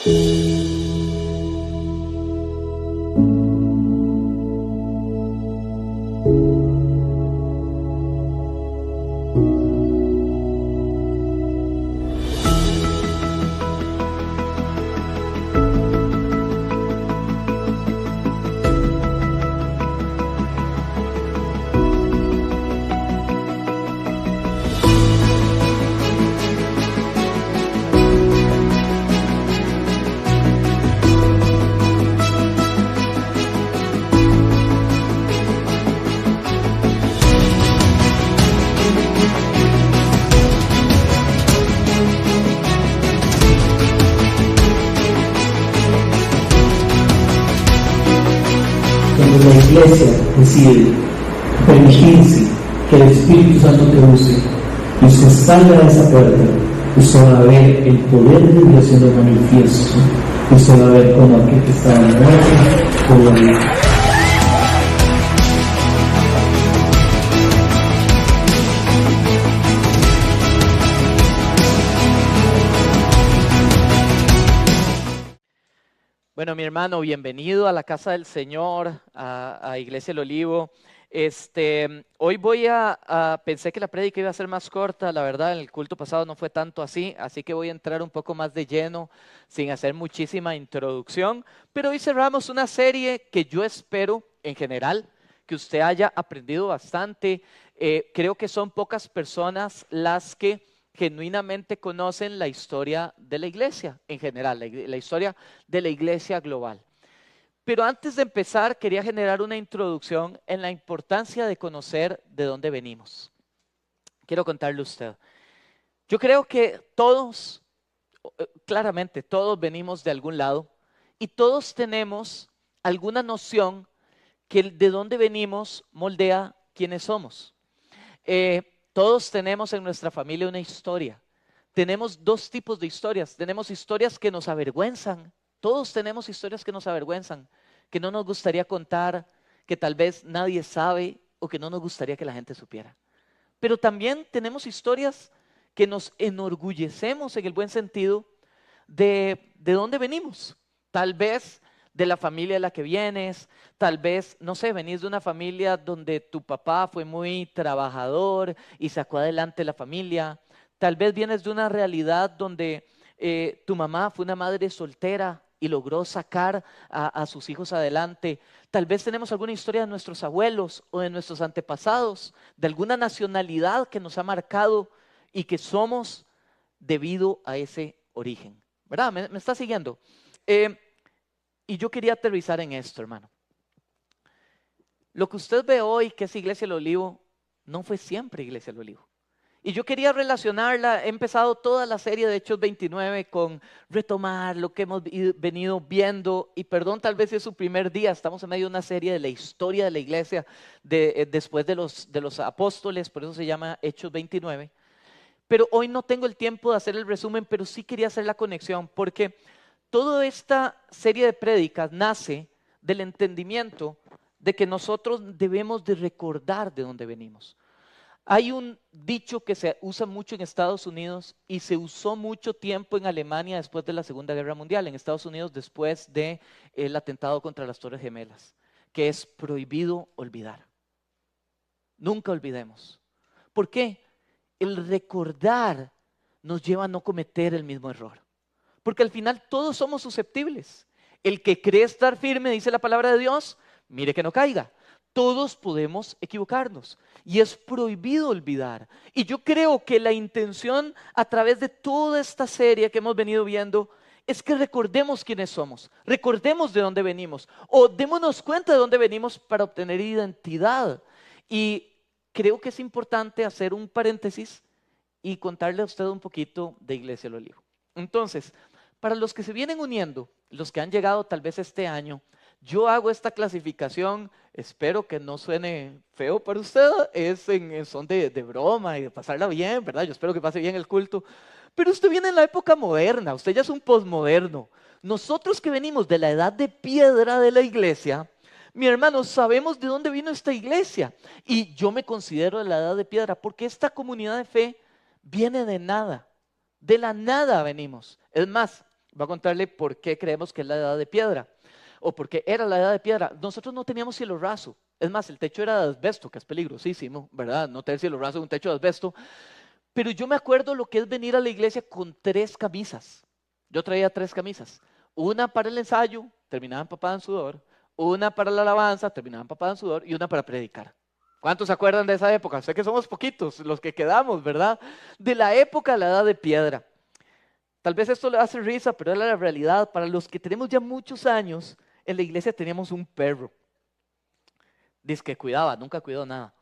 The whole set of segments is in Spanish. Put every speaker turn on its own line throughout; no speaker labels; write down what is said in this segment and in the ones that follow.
Cuando la iglesia decide permitirse que el Espíritu Santo te use y usted salga de esa puerta, usted va a ver el poder de Dios siendo manifiesto. Usted va a ver cómo aquel que estaba muerto pudo vivir.
Bueno, mi hermano, bienvenido a la casa del Señor, a Iglesia El Olivo. Hoy pensé que la prédica iba a ser más corta, la verdad, en el culto pasado no fue tanto así que voy a entrar un poco más de lleno, sin hacer muchísima introducción. Pero hoy cerramos una serie que yo espero, en general, que usted haya aprendido bastante. Creo que son pocas personas las que genuinamente conocen la historia de la iglesia en general, la historia de la iglesia global. Pero antes de empezar, quería generar una introducción en la importancia de conocer de dónde venimos. Quiero contarle a usted. Yo creo que todos, claramente todos venimos de algún lado y todos tenemos alguna noción que de dónde venimos moldea quiénes somos. Todos tenemos en nuestra familia una historia. Tenemos dos tipos de historias. Tenemos historias que nos avergüenzan. Todos tenemos historias que nos avergüenzan, que no nos gustaría contar, que tal vez nadie sabe o que no nos gustaría que la gente supiera. Pero también tenemos historias que nos enorgullecemos en el buen sentido de dónde venimos. Tal vez de la familia de la que vienes, tal vez, no sé, venís de una familia donde tu papá fue muy trabajador y sacó adelante la familia. Tal vez vienes de una realidad donde tu mamá fue una madre soltera y logró sacar a sus hijos adelante. Tal vez tenemos alguna historia de nuestros abuelos o de nuestros antepasados, de alguna nacionalidad que nos ha marcado y que somos debido a ese origen. ¿Verdad? ¿Me está siguiendo? Y yo quería aterrizar en esto, hermano. Lo que usted ve hoy, que es Iglesia El Olivo, no fue siempre Iglesia El Olivo. Y yo quería relacionarla, he empezado toda la serie de Hechos 29 con retomar lo que hemos venido viendo. Y perdón, tal vez es su primer día, estamos en medio de una serie de la historia de la iglesia después de los apóstoles, por eso se llama Hechos 29. Pero hoy no tengo el tiempo de hacer el resumen, pero sí quería hacer la conexión, porque toda esta serie de prédicas nace del entendimiento de que nosotros debemos de recordar de dónde venimos. Hay un dicho que se usa mucho en Estados Unidos y se usó mucho tiempo en Alemania después de la Segunda Guerra Mundial, en Estados Unidos después del atentado contra las Torres Gemelas, que es prohibido olvidar. Nunca olvidemos. ¿Por qué? El recordar nos lleva a no cometer el mismo error. Porque al final todos somos susceptibles. El que cree estar firme, dice la palabra de Dios, mire que no caiga. Todos podemos equivocarnos y es prohibido olvidar. Y yo creo que la intención a través de toda esta serie que hemos venido viendo es que recordemos quiénes somos, recordemos de dónde venimos o démonos cuenta de dónde venimos para obtener identidad. Y creo que es importante hacer un paréntesis y contarle a usted un poquito de Iglesia El Olivo. Entonces, para los que se vienen uniendo, los que han llegado tal vez este año, yo hago esta clasificación, espero que no suene feo para usted, son de broma y de pasarla bien, ¿verdad? Yo espero que pase bien el culto, pero usted viene en la época moderna, usted ya es un posmoderno. Nosotros que venimos de la edad de piedra de la iglesia, mi hermano, sabemos de dónde vino esta iglesia y yo me considero de la edad de piedra porque esta comunidad de fe viene de nada, de la nada venimos. Es más, Voy a contarle por qué creemos que es la edad de piedra, o por qué era la edad de piedra. Nosotros no teníamos cielo raso. Es más, el techo era de asbesto, que es peligrosísimo, ¿verdad? No tener cielo raso en un techo de asbesto. Pero yo me acuerdo lo que es venir a la iglesia con 3 camisas. Yo traía 3 camisas. Una para el ensayo, terminaba empapada en sudor. Una para la alabanza, terminaba empapada en sudor. Y una para predicar. ¿Cuántos se acuerdan de esa época? Sé que somos poquitos los que quedamos, ¿verdad? De la época de la edad de piedra. Tal vez esto le hace risa, pero era la realidad. Para los que tenemos ya muchos años, en la iglesia teníamos un perro. Dice que cuidaba, nunca cuidó nada.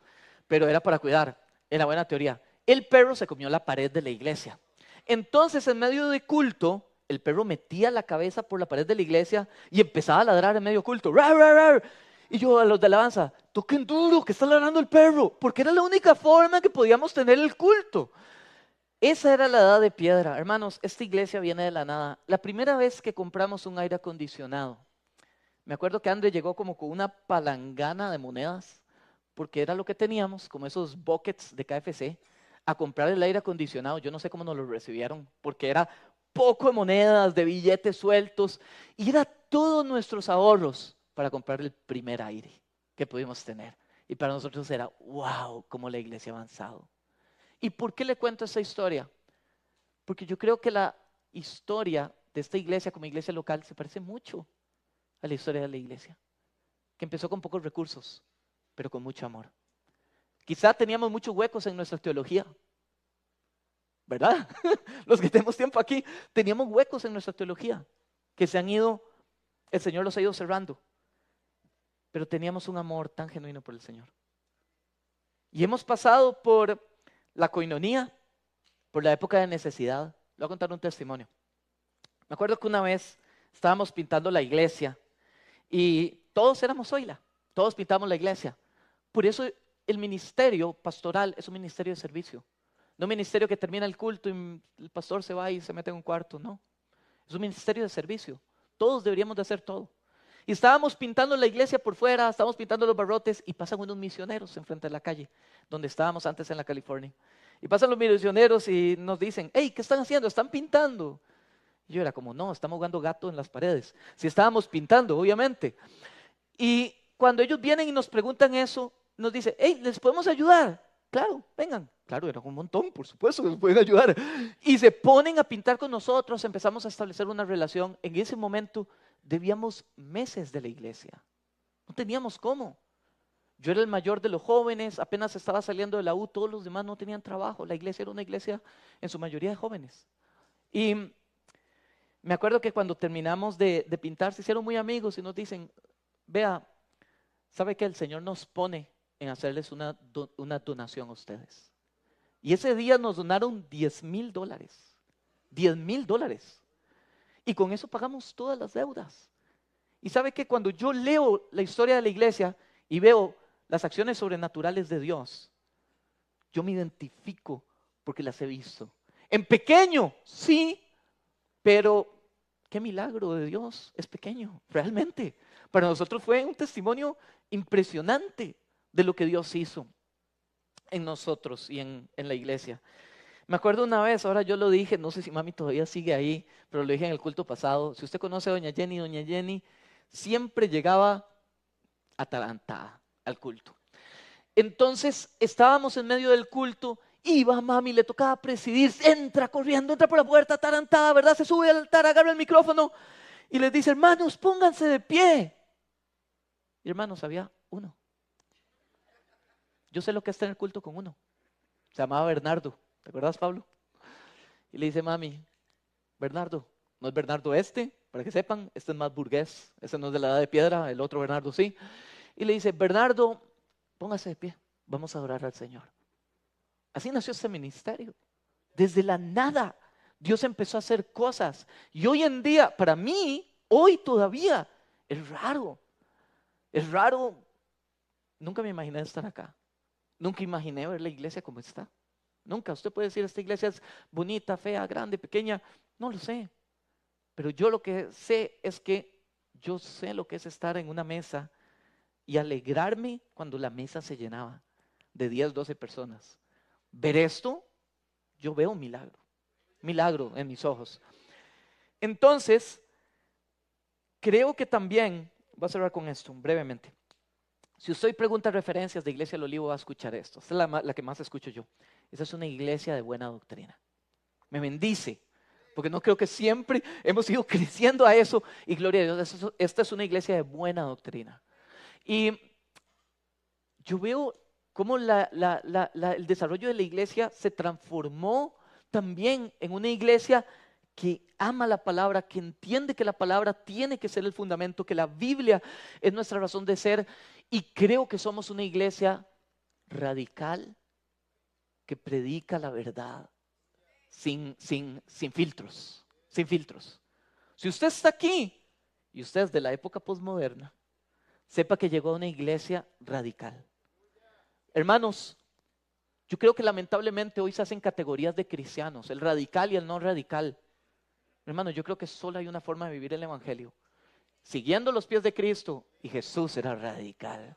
Pero era para cuidar, en la buena teoría. El perro se comió la pared de la iglesia. Entonces, en medio de culto, el perro metía la cabeza por la pared de la iglesia y empezaba a ladrar en medio culto. ¡Rar, rar, rar! Y yo a los de alabanza, toquen duro, que está ladrando el perro, porque era la única forma que podíamos tener el culto. Esa era la edad de piedra. Hermanos, esta iglesia viene de la nada. La primera vez que compramos un aire acondicionado, me acuerdo que André llegó como con una palangana de monedas, porque era lo que teníamos, como esos buckets de KFC, a comprar el aire acondicionado. Yo no sé cómo nos lo recibieron, porque era poco de monedas, de billetes sueltos, y era todos nuestros ahorros para comprar el primer aire que pudimos tener. Y para nosotros era, wow, cómo la iglesia ha avanzado. ¿Y por qué le cuento esta historia? Porque yo creo que la historia de esta iglesia como iglesia local se parece mucho a la historia de la iglesia, que empezó con pocos recursos, pero con mucho amor. Quizá teníamos muchos huecos en nuestra teología, ¿verdad? Los que tenemos tiempo aquí, teníamos huecos en nuestra teología, que se han ido, el Señor los ha ido cerrando, pero teníamos un amor tan genuino por el Señor. Y hemos pasado por la coinonía, por la época de necesidad. Le voy a contar un testimonio. Me acuerdo que una vez estábamos pintando la iglesia y todos éramos Zoila, todos pintamos la iglesia. Por eso el ministerio pastoral es un ministerio de servicio. No un ministerio que termina el culto y el pastor se va y se mete en un cuarto, no. Es un ministerio de servicio. Todos deberíamos de hacer todo. Y estábamos pintando la iglesia por fuera, estábamos pintando los barrotes y pasan unos misioneros enfrente de la calle, donde estábamos antes en la California. Y pasan los misioneros y nos dicen, hey, ¿qué están haciendo? ¿Están pintando? Y yo era como, no, estamos jugando gato en las paredes. Si estábamos pintando, obviamente. Y cuando ellos vienen y nos preguntan eso, nos dicen, hey, ¿les podemos ayudar? Claro, vengan. Claro, era un montón, por supuesto que nos pueden ayudar. Y se ponen a pintar con nosotros, empezamos a establecer una relación. En ese momento debíamos meses de la iglesia. No teníamos cómo. Yo era el mayor de los jóvenes, apenas estaba saliendo de la U, todos los demás no tenían trabajo. La iglesia era una iglesia en su mayoría de jóvenes. Y me acuerdo que cuando terminamos de pintar, se hicieron muy amigos y nos dicen, vea, ¿sabe que el Señor nos pone en hacerles una donación a ustedes? Y ese día nos donaron $10,000. $10,000. Y con eso pagamos todas las deudas. Y sabe que cuando yo leo la historia de la iglesia y veo las acciones sobrenaturales de Dios, yo me identifico porque las he visto. En pequeño, sí, pero qué milagro de Dios, es pequeño, realmente. Para nosotros fue un testimonio impresionante de lo que Dios hizo en nosotros y en la iglesia. Me acuerdo una vez, ahora yo lo dije, no sé si mami todavía sigue ahí, pero lo dije en el culto pasado. Si usted conoce a doña Jenny siempre llegaba atalantada al culto. Entonces estábamos en medio del culto, iba mami, le tocaba presidir, entra corriendo, entra por la puerta atalantada, ¿verdad? Se sube al altar, agarra el micrófono y les dice, hermanos, pónganse de pie. Y hermanos, había uno. Yo sé lo que es tener culto con uno. Se llamaba Bernardo. ¿Te acuerdas, Pablo? Y le dice, mami, Bernardo, no es Bernardo este, para que sepan, este es más burgués, este no es de la edad de piedra, el otro Bernardo sí. Y le dice, Bernardo, póngase de pie, vamos a adorar al Señor. Así nació este ministerio. Desde la nada, Dios empezó a hacer cosas. Y hoy en día, para mí, hoy todavía, es raro. Es raro. Nunca me imaginé estar acá. Nunca imaginé ver la iglesia como está. Nunca. Usted puede decir, esta iglesia es bonita, fea, grande, pequeña. No lo sé. Pero yo lo que sé es que yo sé lo que es estar en una mesa y alegrarme cuando la mesa se llenaba de 10, 12 personas. Ver esto, yo veo un milagro. Milagro en mis ojos. Entonces, creo que también, voy a cerrar con esto brevemente. Si usted pregunta referencias de Iglesia del Olivo, va a escuchar esto. Esta es la que más escucho yo. Esa es una iglesia de buena doctrina. Me bendice, porque no creo que siempre hemos ido creciendo a eso. Y gloria a Dios, esta es una iglesia de buena doctrina. Y yo veo cómo el desarrollo de la iglesia se transformó también en una iglesia que ama la palabra, que entiende que la palabra tiene que ser el fundamento, que la Biblia es nuestra razón de ser. Y creo que somos una iglesia radical que predica la verdad sin filtros, sin filtros. Si usted está aquí y usted es de la época posmoderna, sepa que llegó a una iglesia radical. Hermanos, yo creo que lamentablemente hoy se hacen categorías de cristianos, el radical y el no radical. Hermanos, yo creo que solo hay una forma de vivir el evangelio, siguiendo los pies de Cristo, y Jesús era radical.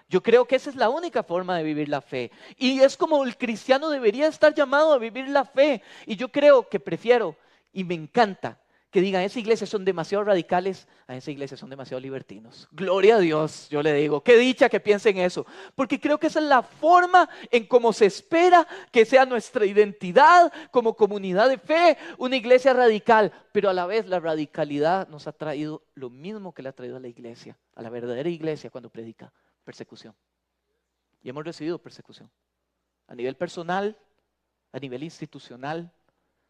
Yo creo que esa es la única forma de vivir la fe. Y es como el cristiano debería estar llamado a vivir la fe. Y yo creo que prefiero, y me encanta, que digan, esa iglesia son demasiado radicales, a esa iglesia son demasiado libertinos. Gloria a Dios, yo le digo, qué dicha que piensen eso. Porque creo que esa es la forma en cómo se espera que sea nuestra identidad como comunidad de fe, una iglesia radical. Pero a la vez la radicalidad nos ha traído lo mismo que le ha traído a la iglesia, a la verdadera iglesia cuando predica. Persecución. Y hemos recibido persecución. A nivel personal, a nivel institucional,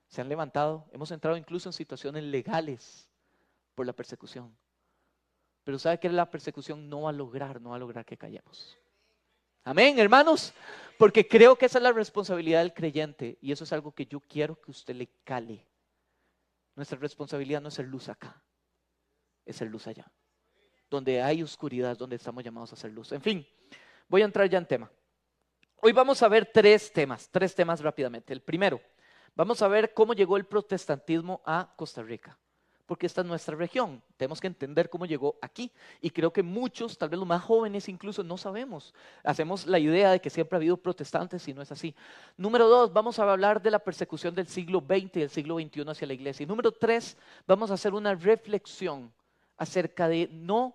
se han levantado. Hemos entrado incluso en situaciones legales por la persecución. Pero ¿sabe qué? La persecución no va a lograr que callemos. Amén, hermanos. Porque creo que esa es la responsabilidad del creyente. Y eso es algo que yo quiero que usted le cale. Nuestra responsabilidad no es ser luz acá, es ser luz allá. Donde hay oscuridad, donde estamos llamados a hacer luz. En fin, voy a entrar ya en tema. Hoy vamos a ver tres temas rápidamente. El primero, vamos a ver cómo llegó el protestantismo a Costa Rica, porque esta es nuestra región. Tenemos que entender cómo llegó aquí. Y creo que muchos, tal vez los más jóvenes incluso, no sabemos. Hacemos la idea de que siempre ha habido protestantes y no es así. Número 2, vamos a hablar de la persecución del siglo XX y del siglo XXI hacia la iglesia. Y número 3, vamos a hacer una reflexión acerca de no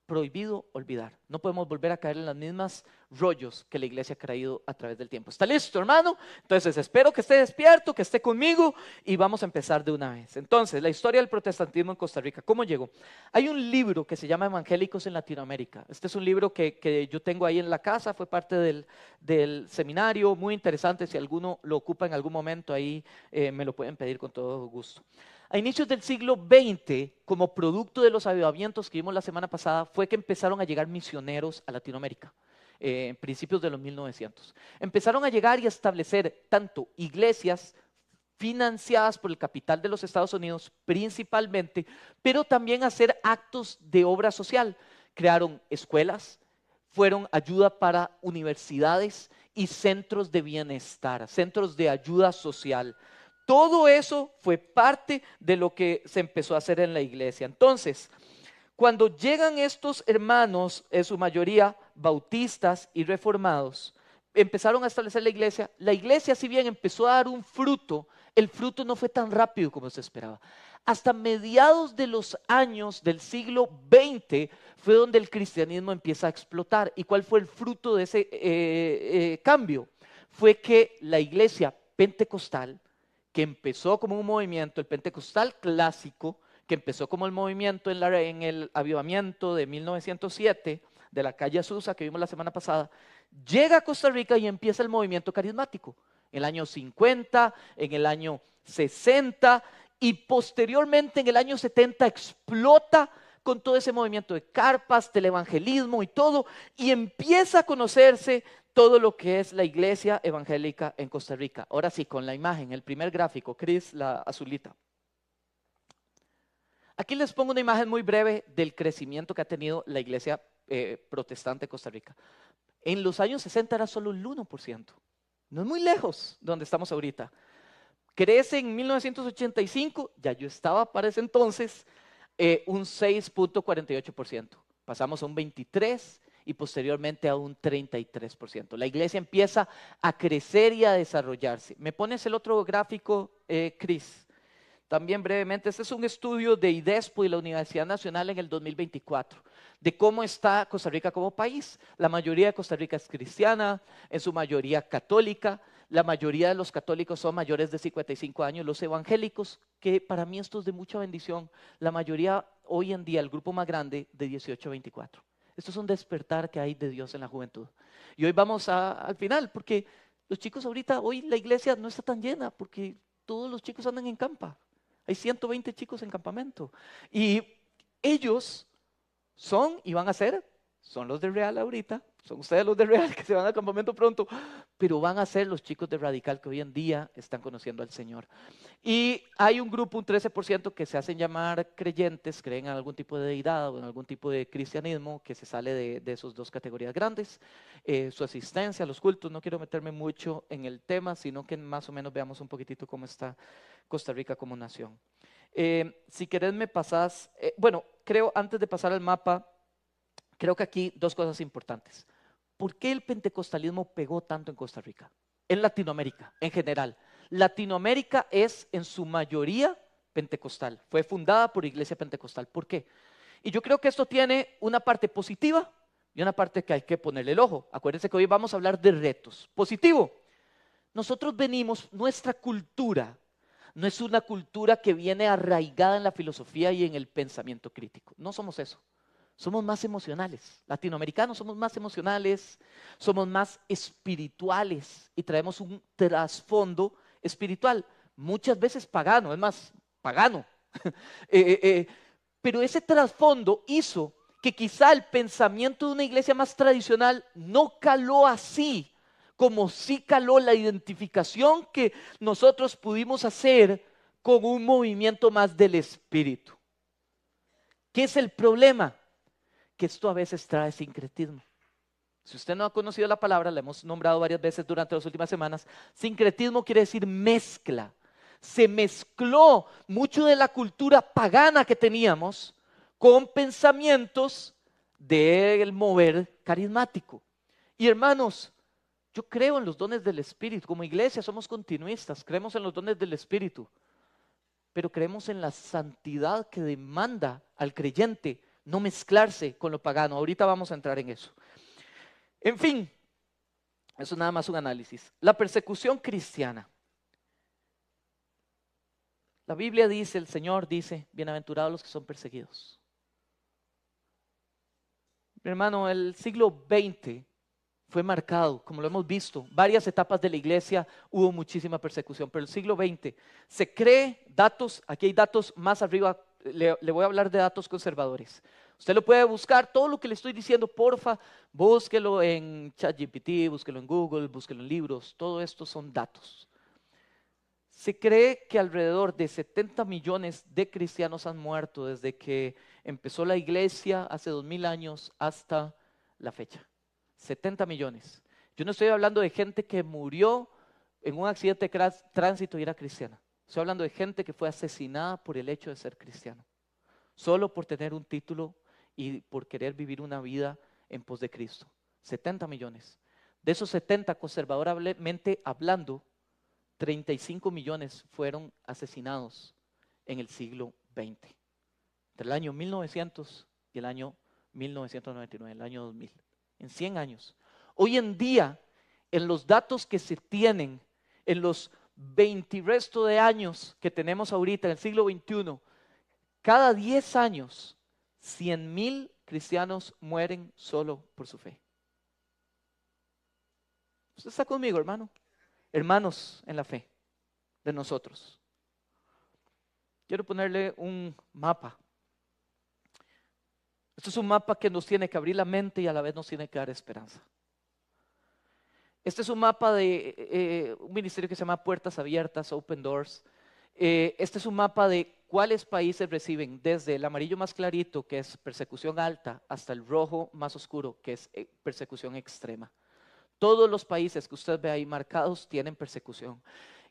prohibido olvidar. No podemos volver a caer en los mismos rollos que la iglesia ha caído a través del tiempo. ¿Está listo, hermano? Entonces espero que esté despierto, que esté conmigo y vamos a empezar de una vez. Entonces, la historia del protestantismo en Costa Rica. ¿Cómo llegó? Hay un libro que se llama Evangélicos en Latinoamérica. Este es un libro que yo tengo ahí en la casa, fue parte del seminario, muy interesante. Si alguno lo ocupa en algún momento ahí, me lo pueden pedir con todo gusto. A inicios del siglo XX, como producto de los avivamientos que vimos la semana pasada, fue que empezaron a llegar misioneros a Latinoamérica, en principios de los 1900. Empezaron a llegar y a establecer tanto iglesias financiadas por el capital de los Estados Unidos principalmente, pero también a hacer actos de obra social. Crearon escuelas, fueron ayuda para universidades y centros de bienestar, centros de ayuda social. Todo eso fue parte de lo que se empezó a hacer en la iglesia. Entonces, cuando llegan estos hermanos, en su mayoría bautistas y reformados, empezaron a establecer la iglesia si bien empezó a dar un fruto, el fruto no fue tan rápido como se esperaba. Hasta mediados de los años del siglo XX fue donde el cristianismo empieza a explotar. ¿Y cuál fue el fruto de ese cambio? Fue que la iglesia pentecostal, que empezó como un movimiento, el pentecostal clásico, que empezó como el movimiento en el avivamiento de 1907, de la calle Azusa que vimos la semana pasada, llega a Costa Rica y empieza el movimiento carismático. En el año 50, en el año 60 y posteriormente en el año 70 explota con todo ese movimiento de carpas, televangelismo y todo, y empieza a conocerse todo lo que es la iglesia evangélica en Costa Rica. Ahora sí, con la imagen, el primer gráfico, Cris, la azulita. Aquí les pongo una imagen muy breve del crecimiento que ha tenido la iglesia protestante de Costa Rica. En los años 60 era solo el 1%. No es muy lejos de donde estamos ahorita. Crece en 1985, ya yo estaba para ese entonces, un 6.48%. Pasamos a un 23% y posteriormente a un 33%. La iglesia empieza a crecer y a desarrollarse. ¿Me pones el otro gráfico, Cris? también brevemente, este es un estudio de IDESPO y la Universidad Nacional en el 2024, de cómo está Costa Rica como país. La mayoría de Costa Rica es cristiana, en su mayoría católica. La mayoría de los católicos son mayores de 55 años, los evangélicos, que para mí esto es de mucha bendición. La mayoría hoy en día, el grupo más grande, de 18 a 24. Esto es un despertar que hay de Dios en la juventud. Y hoy vamos al final, porque los chicos ahorita, hoy la iglesia no está tan llena, porque todos los chicos andan en campa. Hay 120 chicos en campamento. Y ellos son y van a ser, son los de Real ahorita, son ustedes los de Real que se van al campamento pronto, pero van a ser los chicos de Radical que hoy en día están conociendo al Señor. Y hay un grupo, un 13% que se hacen llamar creyentes, creen en algún tipo de deidad o en algún tipo de cristianismo que se sale de esas dos categorías grandes. Su asistencia a los cultos, no quiero meterme mucho en el tema, sino que más o menos veamos un poquitito cómo está Costa Rica como nación. Si querés me pasás, bueno, creo antes de pasar al mapa, creo que aquí dos cosas importantes. ¿Por qué el pentecostalismo pegó tanto en Costa Rica? En Latinoamérica, en general. Latinoamérica es en su mayoría pentecostal. Fue fundada por Iglesia Pentecostal. ¿Por qué? Y yo creo que esto tiene una parte positiva y una parte que hay que ponerle el ojo. Acuérdense que hoy vamos a hablar de retos. Positivo. Nosotros venimos, nuestra cultura no es una cultura que viene arraigada en la filosofía y en el pensamiento crítico. No somos eso. Somos más emocionales. Latinoamericanos somos más emocionales, somos más espirituales y traemos un trasfondo espiritual, muchas veces pagano, es más, pagano. Pero ese trasfondo hizo que quizá el pensamiento de una iglesia más tradicional no caló así, como sí caló la identificación que nosotros pudimos hacer con un movimiento más del espíritu. ¿Qué es el problema? Que esto a veces trae sincretismo. Si usted no ha conocido la palabra, la hemos nombrado varias veces durante las últimas semanas, sincretismo quiere decir mezcla. Se mezcló mucho de la cultura pagana que teníamos con pensamientos del mover carismático. Y hermanos, yo creo en los dones del Espíritu. Como iglesia somos continuistas, creemos en los dones del Espíritu, pero creemos en la santidad que demanda al creyente no mezclarse con lo pagano. Ahorita vamos a entrar en eso. En fin, eso es nada más un análisis. La persecución cristiana. La Biblia dice, el Señor dice, bienaventurados los que son perseguidos. Mi hermano, el siglo XX fue marcado, como lo hemos visto, varias etapas de la iglesia hubo muchísima persecución, pero el siglo XX se cree datos, aquí hay datos más arriba, le voy a hablar de datos conservadores. Usted lo puede buscar, todo lo que le estoy diciendo, porfa, búsquelo en ChatGPT, búsquelo en Google, búsquelo en libros, todo esto son datos. Se cree que alrededor de 70 millones de cristianos han muerto desde que empezó la iglesia hace 2000 años hasta la fecha. 70 millones. Yo no estoy hablando de gente que murió en un accidente de tránsito y era cristiana. Estoy hablando de gente que fue asesinada por el hecho de ser cristiano, solo por tener un título y por querer vivir una vida en pos de Cristo. 70 millones. De esos 70, conservadoramente hablando, 35 millones fueron asesinados en el siglo XX. Entre el año 1900 y el año 1999, el año 2000. En 100 años. Hoy en día, en los datos que se tienen, en los 20 y resto de años que tenemos ahorita, en el siglo XXI, cada 10 años, 100,000 cristianos mueren solo por su fe. ¿Usted está conmigo, hermano? Hermanos en la fe de nosotros. Quiero ponerle un mapa. Este es un mapa que nos tiene que abrir la mente y a la vez nos tiene que dar esperanza. Este es un mapa de un ministerio que se llama Puertas Abiertas, Open Doors. Este es un mapa de cuáles países reciben desde el amarillo más clarito, que es persecución alta, hasta el rojo más oscuro, que es persecución extrema. Todos los países que usted ve ahí marcados tienen persecución.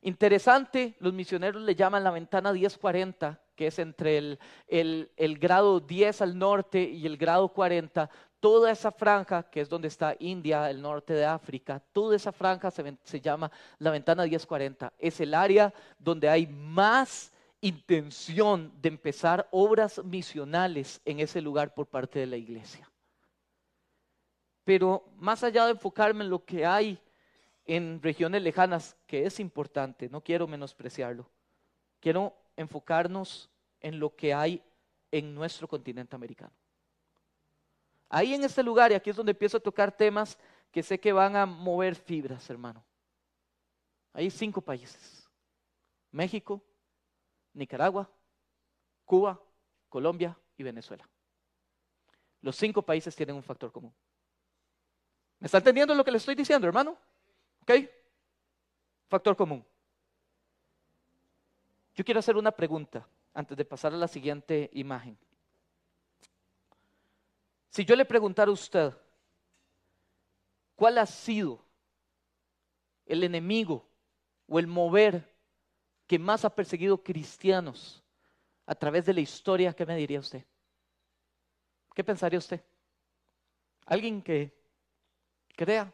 Interesante, los misioneros le llaman la ventana 1040, que es entre el grado 10 al norte y el grado 40. Toda esa franja, que es donde está India, el norte de África, toda esa franja se llama la ventana 1040. Es el área donde hay más intención de empezar obras misionales en ese lugar por parte de la iglesia. Pero más allá de enfocarme en lo que hay en regiones lejanas, que es importante, no quiero menospreciarlo, quiero enfocarnos en lo que hay en nuestro continente americano. Ahí en este lugar, y aquí es donde empiezo a tocar temas que sé que van a mover fibras, hermano. Hay 5 países: México, Nicaragua, Cuba, Colombia y Venezuela. Los 5 países tienen un factor común. ¿Me está entendiendo lo que le estoy diciendo, hermano? ¿Ok? Factor común. Yo quiero hacer una pregunta antes de pasar a la siguiente imagen. Si yo le preguntara a usted, ¿cuál ha sido el enemigo o el mover que más ha perseguido cristianos a través de la historia? ¿Qué me diría usted? ¿Qué pensaría usted? ¿Alguien que crea?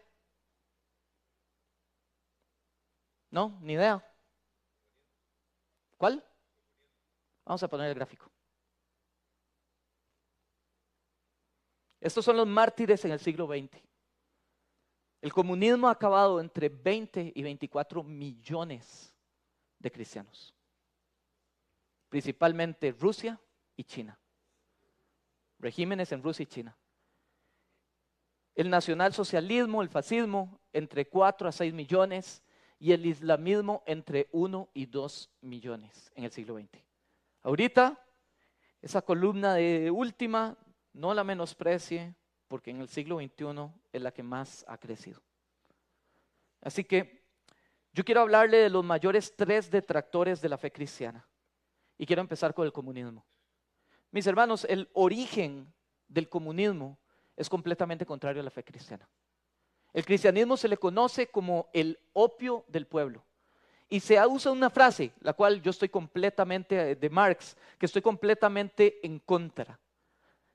¿No? Ni idea. ¿Cuál? Vamos a poner el gráfico. Estos son los mártires en el siglo XX. El comunismo ha acabado entre 20 y 24 millones de cristianos. Principalmente Rusia y China. Regímenes en Rusia y China. El nacionalsocialismo, el fascismo, entre 4 a 6 millones. Y el islamismo entre 1 y 2 millones en el siglo XX. Ahorita, esa columna de última, no la menosprecie, porque en el siglo XXI es la que más ha crecido. Así que yo quiero hablarle de los mayores 3 detractores de la fe cristiana. Y quiero empezar con el comunismo. Mis hermanos, el origen del comunismo es completamente contrario a la fe cristiana. El cristianismo se le conoce como el opio del pueblo. Y se usa una frase, la cual yo estoy completamente, de Marx, que estoy completamente en contra.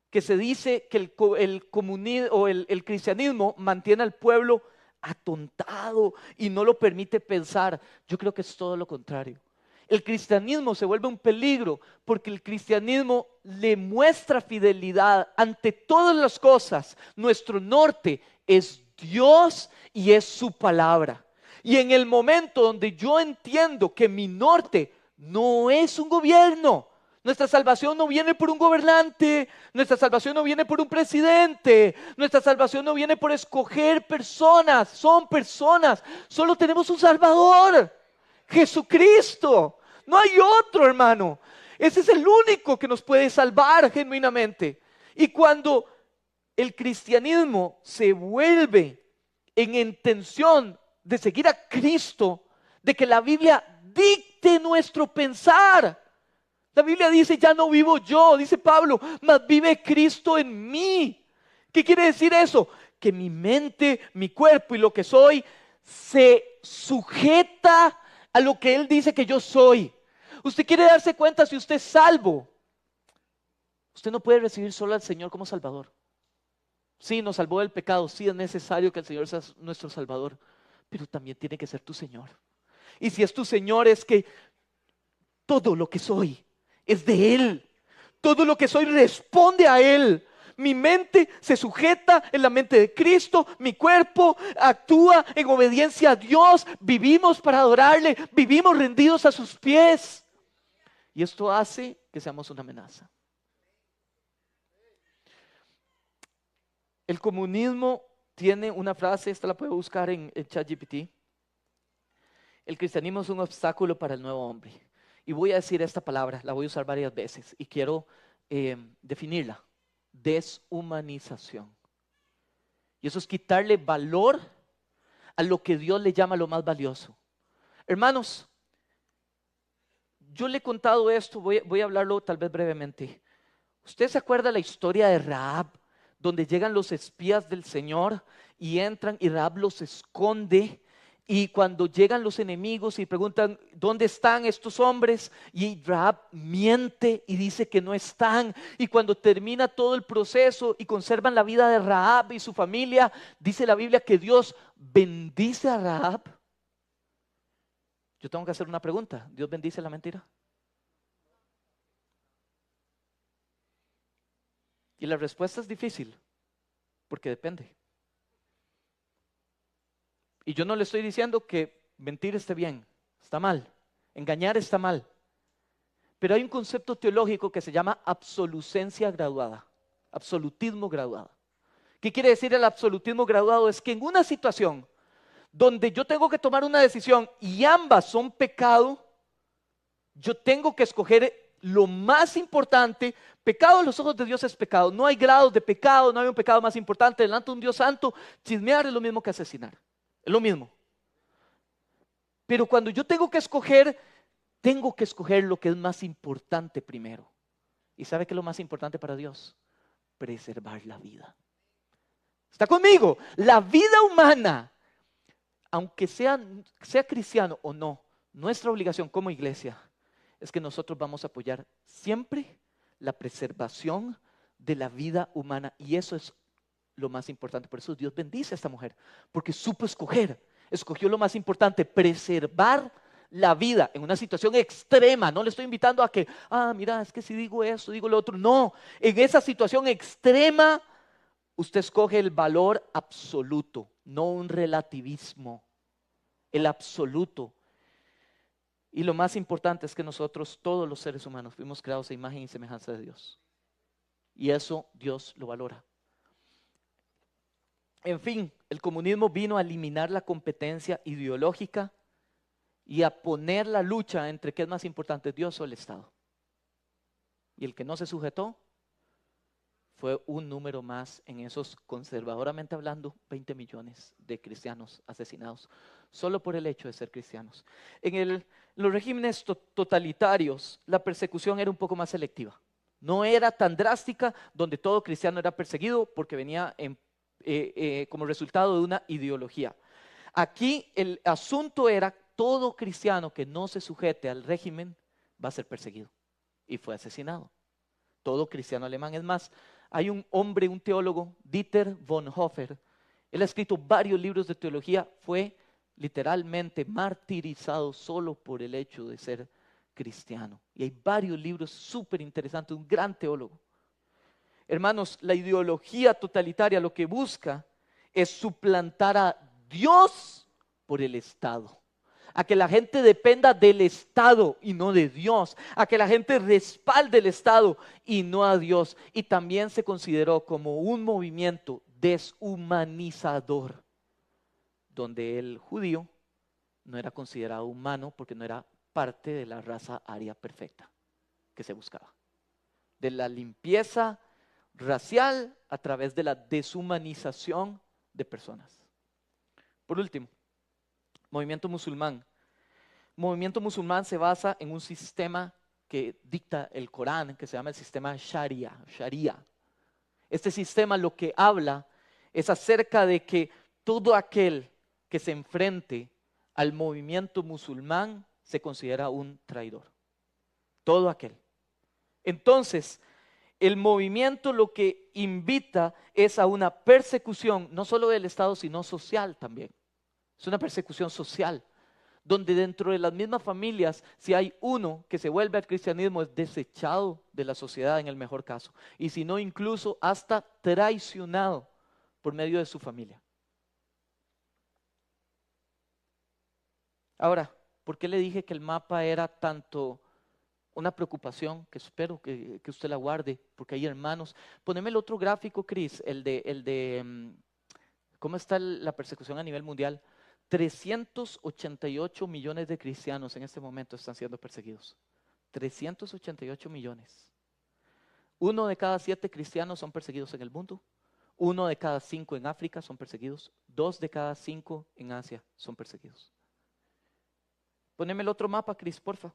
Que se dice que el cristianismo mantiene al pueblo atontado y no lo permite pensar. Yo creo que es todo lo contrario. El cristianismo se vuelve un peligro porque el cristianismo le muestra fidelidad ante todas las cosas. Nuestro norte es Dios y es su palabra. Y en el momento donde yo entiendo que mi norte no es un gobierno, nuestra salvación no viene por un gobernante, nuestra salvación no viene por un presidente, nuestra salvación no viene por escoger personas, son personas, solo tenemos un Salvador, Jesucristo, no hay otro, hermano. Ese es el único que nos puede salvar genuinamente. Y cuando el cristianismo se vuelve en intención de seguir a Cristo, de que la Biblia dicte nuestro pensar. La Biblia dice, ya no vivo yo, dice Pablo, mas vive Cristo en mí. ¿Qué quiere decir eso? Que mi mente, mi cuerpo y lo que soy se sujeta a lo que Él dice que yo soy. Usted quiere darse cuenta si usted es salvo. Usted no puede recibir solo al Señor como Salvador. Sí, nos salvó del pecado, sí es necesario que el Señor sea nuestro Salvador, pero también tiene que ser tu Señor. Y si es tu Señor, es que todo lo que soy es de Él. Todo lo que soy responde a Él. Mi mente se sujeta en la mente de Cristo, mi cuerpo actúa en obediencia a Dios, vivimos para adorarle, vivimos rendidos a sus pies. Y esto hace que seamos una amenaza. El comunismo tiene una frase, esta la puede buscar en ChatGPT. El cristianismo es un obstáculo para el nuevo hombre. Y voy a decir esta palabra, la voy a usar varias veces y quiero definirla. Deshumanización. Y eso es quitarle valor a lo que Dios le llama lo más valioso. Hermanos, yo le he contado esto, voy a hablarlo tal vez brevemente. ¿Usted se acuerda la historia de Rahab? Donde llegan los espías del Señor y entran y Rahab los esconde. Y cuando llegan los enemigos y preguntan, ¿dónde están estos hombres? Y Rahab miente y dice que no están. Y cuando termina todo el proceso y conservan la vida de Rahab y su familia, dice la Biblia que Dios bendice a Rahab. Yo tengo que hacer una pregunta. ¿Dios bendice la mentira? Y la respuesta es difícil, porque depende. Y yo no le estoy diciendo que mentir esté bien, está mal. Engañar está mal. Pero hay un concepto teológico que se llama absolucencia graduada, absolutismo graduado. ¿Qué quiere decir el absolutismo graduado? Es que en una situación donde yo tengo que tomar una decisión y ambas son pecado, yo tengo que escoger lo más importante. Pecado a los ojos de Dios es pecado. No hay grados de pecado, no hay un pecado más importante. Delante de un Dios santo, chismear es lo mismo que asesinar. Es lo mismo. Pero cuando yo tengo que escoger lo que es más importante primero. ¿Y sabe qué es lo más importante para Dios? Preservar la vida. ¿Está conmigo? La vida humana, aunque sea cristiano o no, nuestra obligación como iglesia es que nosotros vamos a apoyar siempre la preservación de la vida humana. Y eso es lo más importante. Por eso Dios bendice a esta mujer, porque supo escoger. Escogió lo más importante, preservar la vida en una situación extrema. No le estoy invitando a que, mira, es que si digo esto, digo lo otro. No, en esa situación extrema, usted escoge el valor absoluto, no un relativismo, el absoluto. Y lo más importante es que nosotros, todos los seres humanos, fuimos creados a imagen y semejanza de Dios. Y eso Dios lo valora. En fin, el comunismo vino a eliminar la competencia ideológica y a poner la lucha entre qué es más importante, Dios o el Estado. Y el que no se sujetó fue un número más en esos, conservadoramente hablando, 20 millones de cristianos asesinados, solo por el hecho de ser cristianos. En los regímenes totalitarios, la persecución era un poco más selectiva. No era tan drástica, donde todo cristiano era perseguido porque venía como resultado de una ideología. Aquí el asunto era: todo cristiano que no se sujete al régimen va a ser perseguido, y fue asesinado. Todo cristiano alemán. Es más, hay un hombre, un teólogo, Dieter Bonhoeffer. Él ha escrito varios libros de teología. Fue literalmente martirizado solo por el hecho de ser cristiano. Y hay varios libros súper interesantes, un gran teólogo. Hermanos, la ideología totalitaria lo que busca es suplantar a Dios por el Estado. A que la gente dependa del Estado y no de Dios. A que la gente respalde el Estado y no a Dios. Y también se consideró como un movimiento deshumanizador, donde el judío no era considerado humano porque no era parte de la raza aria perfecta que se buscaba. De la limpieza racial a través de la deshumanización de personas. Por último, movimiento musulmán. Movimiento musulmán se basa en un sistema que dicta el Corán, que se llama el sistema Sharia. Este sistema lo que habla es acerca de que todo aquel que se enfrente al movimiento musulmán se considera un traidor. Todo aquel. Entonces, el movimiento lo que invita es a una persecución, no solo del Estado, sino social también. Es una persecución social, donde dentro de las mismas familias, si hay uno que se vuelve al cristianismo, es desechado de la sociedad en el mejor caso. Y si no, incluso hasta traicionado por medio de su familia. Ahora, ¿por qué le dije que el mapa era tanto una preocupación? Que espero que usted la guarde, porque hay hermanos. Poneme el otro gráfico, Cris, el de cómo está la persecución a nivel mundial. 388 millones de cristianos en este momento están siendo perseguidos. 388 millones. 1 de cada 7 cristianos son perseguidos en el mundo. 1 de cada 5 en África son perseguidos. 2 de cada 5 en Asia son perseguidos. Poneme el otro mapa, Cris, porfa.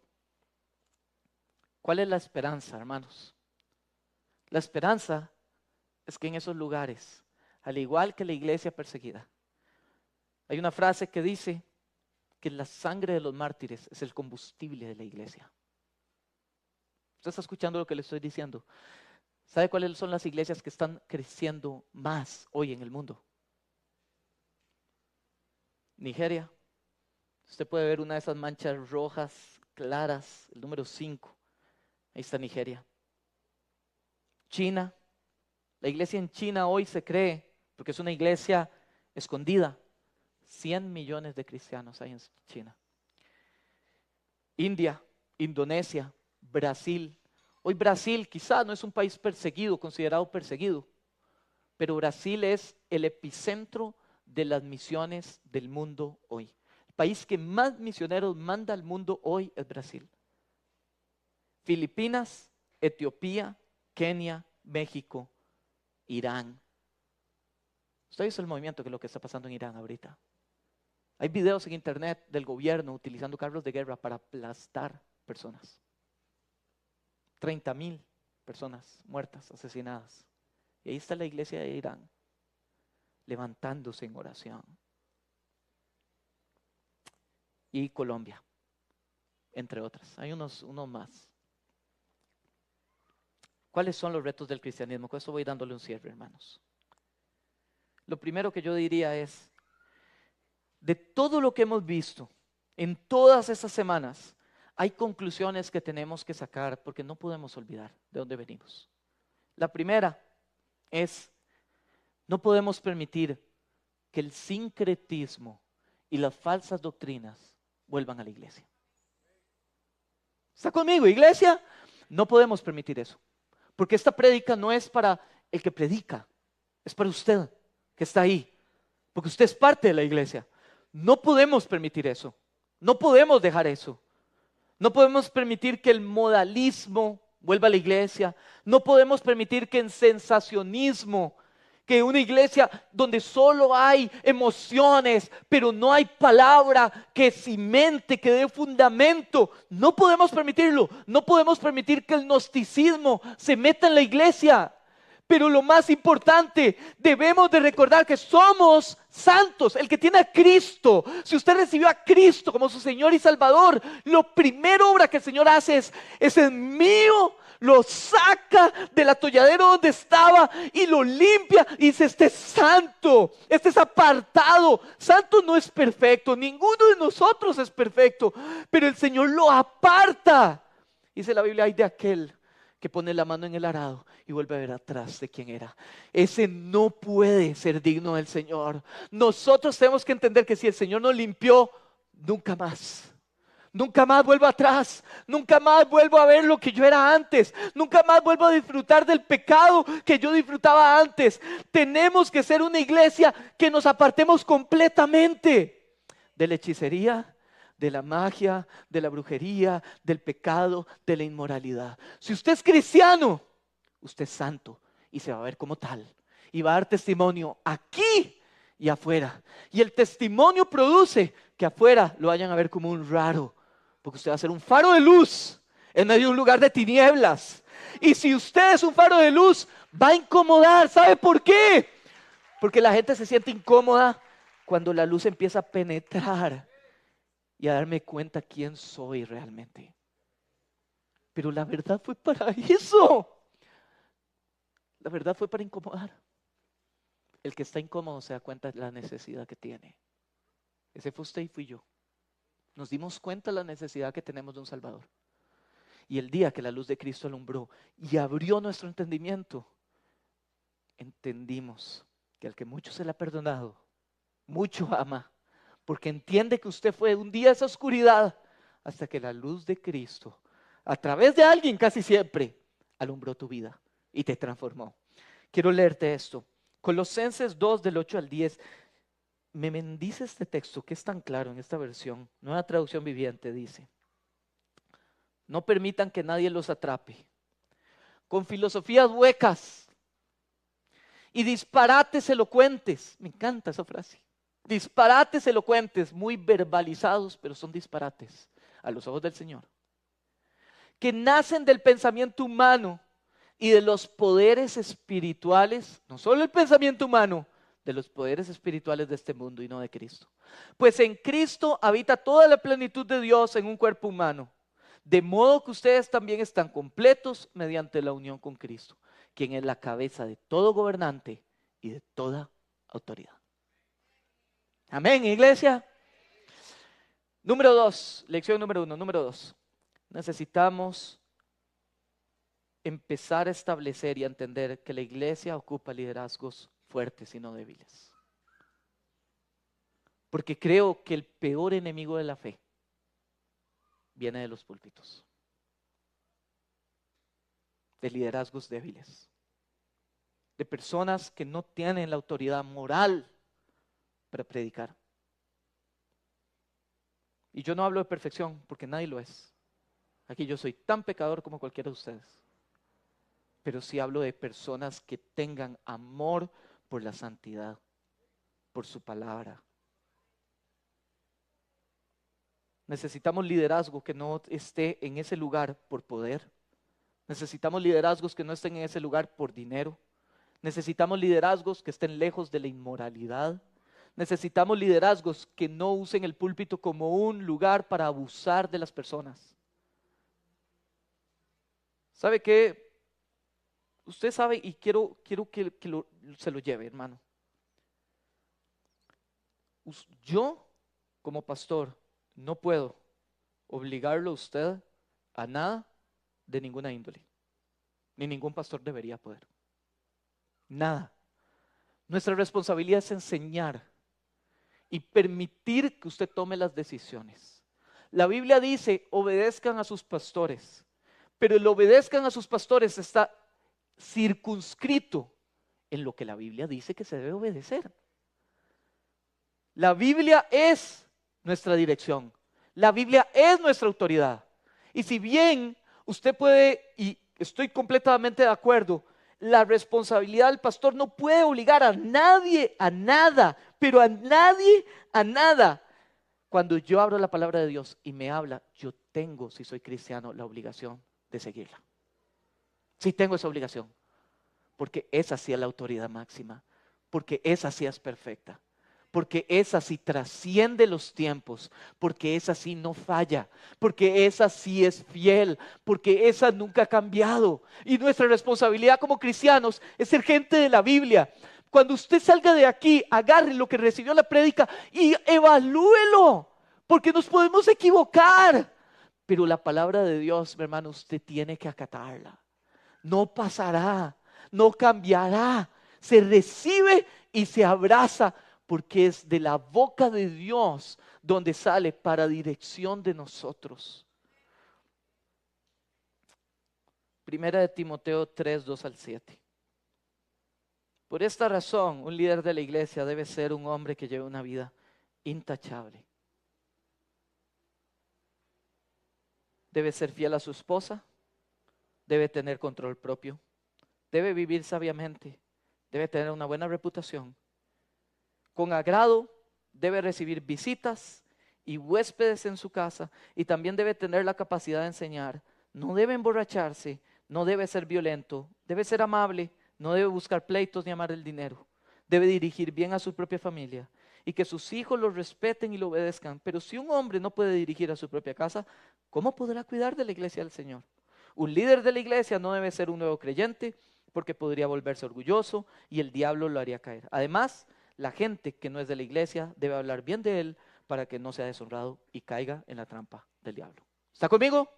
¿Cuál es la esperanza, hermanos? La esperanza es que en esos lugares, al igual que la iglesia perseguida, hay una frase que dice que la sangre de los mártires es el combustible de la iglesia. ¿Usted está escuchando lo que le estoy diciendo? ¿Sabe cuáles son las iglesias que están creciendo más hoy en el mundo? Nigeria. Usted puede ver una de esas manchas rojas claras, el número 5. Ahí está Nigeria. China, La iglesia en China hoy se cree, porque es una iglesia escondida, 100 millones de cristianos hay en China. India, Indonesia, Brasil. Hoy Brasil quizá no es un país perseguido, considerado perseguido, pero Brasil es el epicentro de las misiones del mundo hoy. El país que más misioneros manda al mundo hoy es Brasil. Filipinas, Etiopía, Kenia, México, Irán. ¿Usted ha visto el movimiento que es lo que está pasando en Irán ahorita? Hay videos en internet del gobierno utilizando carros de guerra para aplastar personas. 30,000 personas muertas, asesinadas. Y ahí está la iglesia de Irán, levantándose en oración. Y Colombia, entre otras. Hay unos más. ¿Cuáles son los retos del cristianismo? Con esto voy dándole un cierre, hermanos. Lo primero que yo diría es, de todo lo que hemos visto en todas estas semanas, hay conclusiones que tenemos que sacar porque no podemos olvidar de dónde venimos. La primera es, no podemos permitir que el sincretismo y las falsas doctrinas vuelvan a la iglesia. ¿Está conmigo, iglesia? No podemos permitir eso, porque esta prédica no es para el que predica, es para usted que está ahí, porque usted es parte de la iglesia. No podemos permitir eso, no podemos dejar eso. No podemos permitir que el modalismo vuelva a la iglesia. No podemos permitir que el sensacionismo, que una iglesia donde solo hay emociones, pero no hay palabra que cimente, que dé fundamento. No podemos permitirlo. No podemos permitir que el gnosticismo se meta en la iglesia. Pero lo más importante, debemos de recordar que somos santos. El que tiene a Cristo, si usted recibió a Cristo como su Señor y Salvador, la primera obra que el Señor hace es mío, lo saca del atolladero donde estaba y lo limpia y dice, este es santo, este es apartado. Santo no es perfecto, ninguno de nosotros es perfecto, pero el Señor lo aparta. Dice la Biblia, hay de aquel que pone la mano en el arado y vuelve a ver atrás de quién era. Ese no puede ser digno del Señor. Nosotros tenemos que entender que si el Señor nos limpió, nunca más vuelvo atrás, nunca más vuelvo a ver lo que yo era antes, nunca más vuelvo a disfrutar del pecado que yo disfrutaba antes. Tenemos que ser una iglesia que nos apartemos completamente de la hechicería, de la magia, de la brujería, del pecado, de la inmoralidad. Si usted es cristiano, usted es santo y se va a ver como tal. Y va a dar testimonio aquí y afuera. Y el testimonio produce que afuera lo vayan a ver como un raro. Porque usted va a ser un faro de luz en medio de un lugar de tinieblas. Y si usted es un faro de luz, va a incomodar. ¿Sabe por qué? Porque la gente se siente incómoda cuando la luz empieza a penetrar y a darme cuenta quién soy realmente. Pero la verdad fue para eso. La verdad fue para incomodar. El que está incómodo se da cuenta de la necesidad que tiene. Ese fue usted y fui yo. Nos dimos cuenta de la necesidad que tenemos de un Salvador. Y el día que la luz de Cristo alumbró y abrió nuestro entendimiento, entendimos que al que mucho se le ha perdonado, mucho ama. Porque entiende que usted fue un día esa oscuridad hasta que la luz de Cristo, a través de alguien casi siempre, alumbró tu vida y te transformó. Quiero leerte esto. Colosenses 2 del 8 al 10. Me bendice este texto que es tan claro en esta versión. Nueva Traducción Viviente dice: no permitan que nadie los atrape con filosofías huecas y disparates elocuentes. Me encanta esa frase. Disparates elocuentes, muy verbalizados, pero son disparates a los ojos del Señor, que nacen del pensamiento humano y de los poderes espirituales, no solo el pensamiento humano, de los poderes espirituales de este mundo y no de Cristo. Pues en Cristo habita toda la plenitud de Dios en un cuerpo humano, de modo que ustedes también están completos mediante la unión con Cristo, quien es la cabeza de todo gobernante y de toda autoridad. Amén, iglesia. Número 2, lección número 1, número 2. Necesitamos empezar a establecer y a entender que la iglesia ocupa liderazgos fuertes y no débiles. Porque creo que el peor enemigo de la fe viene de los púlpitos, de liderazgos débiles, de personas que no tienen la autoridad moral para predicar. Y yo no hablo de perfección porque nadie lo es. Aquí yo soy tan pecador como cualquiera de ustedes. Pero sí hablo de personas que tengan amor por la santidad, por su palabra. Necesitamos liderazgo que no esté en ese lugar por poder. Necesitamos liderazgos que no estén en ese lugar por dinero. Necesitamos liderazgos que estén lejos de la inmoralidad. Necesitamos liderazgos que no usen el púlpito como un lugar para abusar de las personas. ¿Sabe qué? Usted sabe, y quiero que se lo lleve, hermano. Yo, como pastor, no puedo obligarlo a usted a nada de ninguna índole. Ni ningún pastor debería poder. Nada. Nuestra responsabilidad es enseñar y permitir que usted tome las decisiones. La Biblia dice, obedezcan a sus pastores, pero el obedezcan a sus pastores está circunscrito en lo que la Biblia dice que se debe obedecer. La Biblia es nuestra dirección. La Biblia es nuestra autoridad. Y si bien usted puede, y estoy completamente de acuerdo, la responsabilidad del pastor no puede obligar a nadie a nada, pero a nadie a nada. Cuando yo abro la palabra de Dios y me habla, yo tengo, si soy cristiano, la obligación de seguirla. Sí tengo esa obligación, porque esa sí es la autoridad máxima, porque esa sí es perfecta, porque esa sí trasciende los tiempos, porque esa sí no falla, porque esa sí es fiel, porque esa nunca ha cambiado. Y nuestra responsabilidad como cristianos es ser gente de la Biblia. Cuando usted salga de aquí, agarre lo que recibió la prédica y evalúelo, porque nos podemos equivocar. Pero la palabra de Dios, mi hermano, usted tiene que acatarla. No pasará, no cambiará, se recibe y se abraza, porque es de la boca de Dios donde sale para dirección de nosotros. Primera de Timoteo 3, 2 al 7. Por esta razón, un líder de la iglesia debe ser un hombre que lleve una vida intachable. Debe ser fiel a su esposa, debe tener control propio, debe vivir sabiamente, debe tener una buena reputación. Con agrado debe recibir visitas y huéspedes en su casa, y también debe tener la capacidad de enseñar. No debe emborracharse, no debe ser violento, debe ser amable, no debe buscar pleitos ni amar el dinero. Debe dirigir bien a su propia familia y que sus hijos lo respeten y lo obedezcan. Pero si un hombre no puede dirigir a su propia casa, ¿cómo podrá cuidar de la iglesia del Señor? Un líder de la iglesia no debe ser un nuevo creyente, porque podría volverse orgulloso y el diablo lo haría caer. Además, la gente que no es de la iglesia debe hablar bien de él para que no sea deshonrado y caiga en la trampa del diablo. ¿Está conmigo?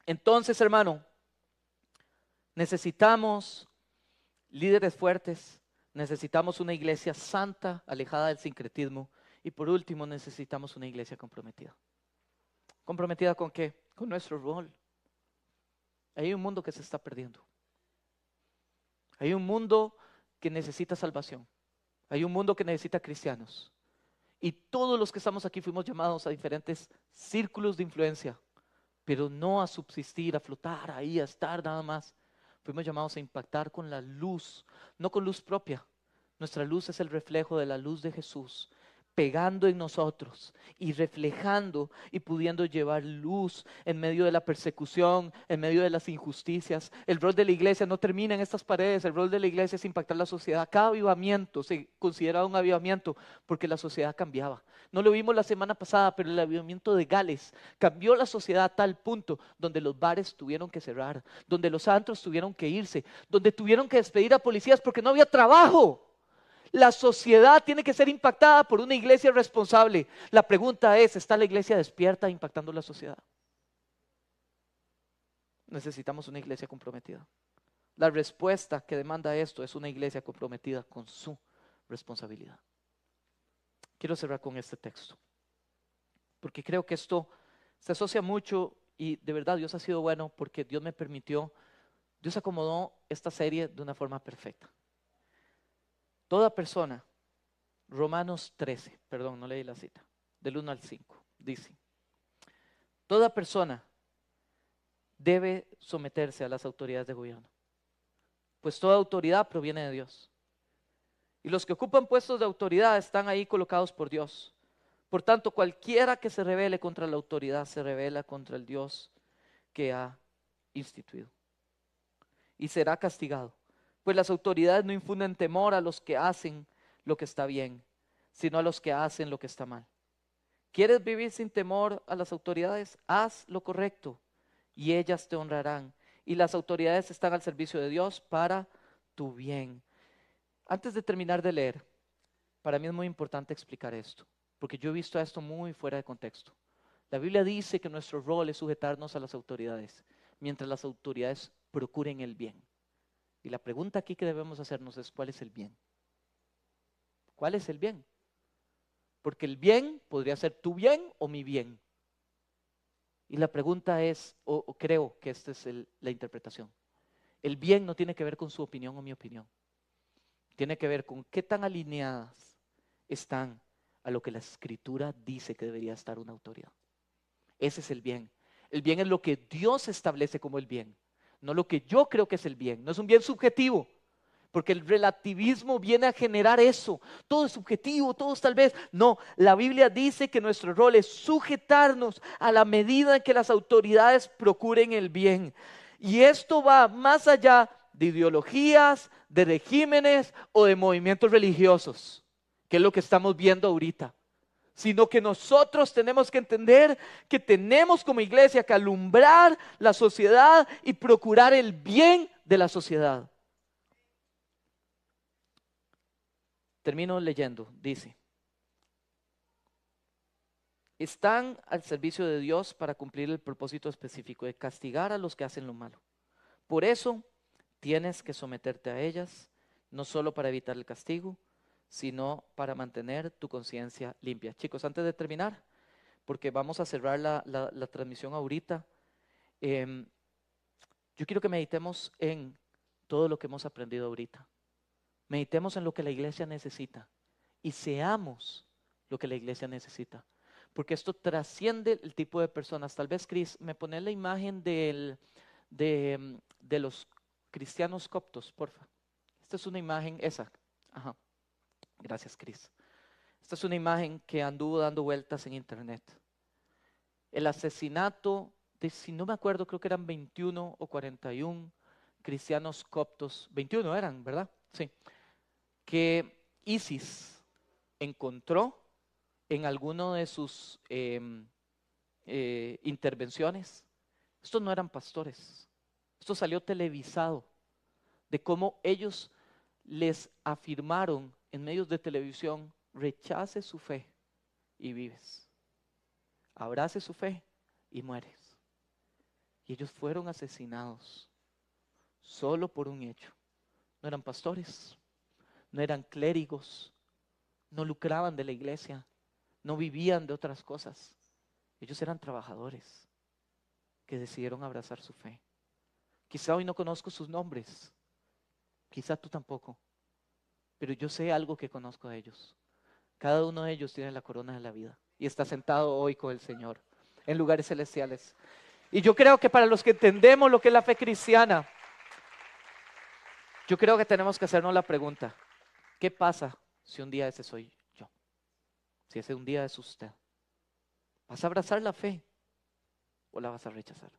Entonces, hermano, necesitamos líderes fuertes, necesitamos una iglesia santa, alejada del sincretismo, y por último necesitamos una iglesia comprometida. ¿Comprometida con qué? Con nuestro rol. Hay un mundo que se está perdiendo. Hay un mundo que necesita salvación. Hay un mundo que necesita cristianos. Y todos los que estamos aquí fuimos llamados a diferentes círculos de influencia, pero no a subsistir, a flotar ahí, a estar nada más. Fuimos llamados a impactar con la luz, no con luz propia. Nuestra luz es el reflejo de la luz de Jesús, pegando en nosotros y reflejando y pudiendo llevar luz en medio de la persecución, en medio de las injusticias. El rol de la iglesia no termina en estas paredes, el rol de la iglesia es impactar la sociedad. Cada avivamiento se consideraba un avivamiento porque la sociedad cambiaba. No lo vimos la semana pasada, pero el avivamiento de Gales cambió la sociedad a tal punto donde los bares tuvieron que cerrar, donde los antros tuvieron que irse, donde tuvieron que despedir a policías porque no había trabajo. La sociedad tiene que ser impactada por una iglesia responsable. La pregunta es, ¿está la iglesia despierta impactando la sociedad? necesitamos una iglesia comprometida. La respuesta que demanda esto es una iglesia comprometida con su responsabilidad. Quiero cerrar con este texto, porque creo que esto se asocia mucho y de verdad Dios ha sido bueno porque Dios me permitió, Dios acomodó esta serie de una forma perfecta. Toda persona, Romanos 13, perdón, no leí la cita, del 1 al 5, dice, toda persona debe someterse a las autoridades de gobierno, pues toda autoridad proviene de Dios. Y los que ocupan puestos de autoridad están ahí colocados por Dios. Por tanto, cualquiera que se rebele contra la autoridad se rebela contra el Dios que ha instituido. Y será castigado, pues las autoridades no infunden temor a los que hacen lo que está bien, sino a los que hacen lo que está mal. ¿Quieres vivir sin temor a las autoridades? Haz lo correcto y ellas te honrarán. Y las autoridades están al servicio de Dios para tu bien. Antes de terminar de leer, para mí es muy importante explicar esto, porque yo he visto esto muy fuera de contexto. La Biblia dice que nuestro rol es sujetarnos a las autoridades, mientras las autoridades procuren el bien. Y la pregunta aquí que debemos hacernos es, ¿cuál es el bien? ¿Cuál es el bien? Porque el bien podría ser tu bien o mi bien. Y la pregunta es, o creo que esta es la interpretación. El bien no tiene que ver con su opinión o mi opinión. Tiene que ver con qué tan alineadas están a lo que la Escritura dice que debería estar una autoridad. Ese es el bien. El bien es lo que Dios establece como el bien, no lo que yo creo que es el bien. No es un bien subjetivo, porque el relativismo viene a generar eso. Todo es subjetivo, todo es tal vez. No, la Biblia dice que nuestro rol es sujetarnos a la medida en que las autoridades procuren el bien. Y esto va más allá de ideologías, de regímenes o de movimientos religiosos, que es lo que estamos viendo ahorita. Sino que nosotros tenemos que entender que tenemos como iglesia que alumbrar la sociedad y procurar el bien de la sociedad. Termino leyendo, dice, están al servicio de Dios para cumplir el propósito específico de castigar a los que hacen lo malo. Por eso tienes que someterte a ellas, no solo para evitar el castigo, sino para mantener tu conciencia limpia. Chicos, antes de terminar, porque vamos a cerrar la transmisión ahorita, yo quiero que meditemos en todo lo que hemos aprendido ahorita. Meditemos en lo que la iglesia necesita y seamos lo que la iglesia necesita. Porque esto trasciende el tipo de personas. Tal vez, Cris, me pones la imagen de los cristianos coptos, porfa. Esta es una imagen, esa. Ajá. Gracias, Cris. Esta es una imagen que anduvo dando vueltas en internet. El asesinato de, si no me acuerdo, creo que eran 21 o 41 cristianos coptos. 21 eran, ¿verdad? Sí. Que ISIS encontró en alguno de sus intervenciones. Estos no eran pastores. Esto salió televisado de cómo ellos les afirmaron en medios de televisión: rechace su fe y vives, abrace su fe y mueres. Y ellos fueron asesinados solo por un hecho. No eran pastores, no eran clérigos, no lucraban de la iglesia, no vivían de otras cosas. Ellos eran trabajadores que decidieron abrazar su fe. Quizá hoy no conozco sus nombres, quizá tú tampoco, pero yo sé algo que conozco de ellos. Cada uno de ellos tiene la corona de la vida y está sentado hoy con el Señor en lugares celestiales. Y yo creo que para los que entendemos lo que es la fe cristiana, yo creo que tenemos que hacernos la pregunta: ¿qué pasa si un día ese soy yo? Si ese un día es usted, ¿vas a abrazar la fe o la vas a rechazar?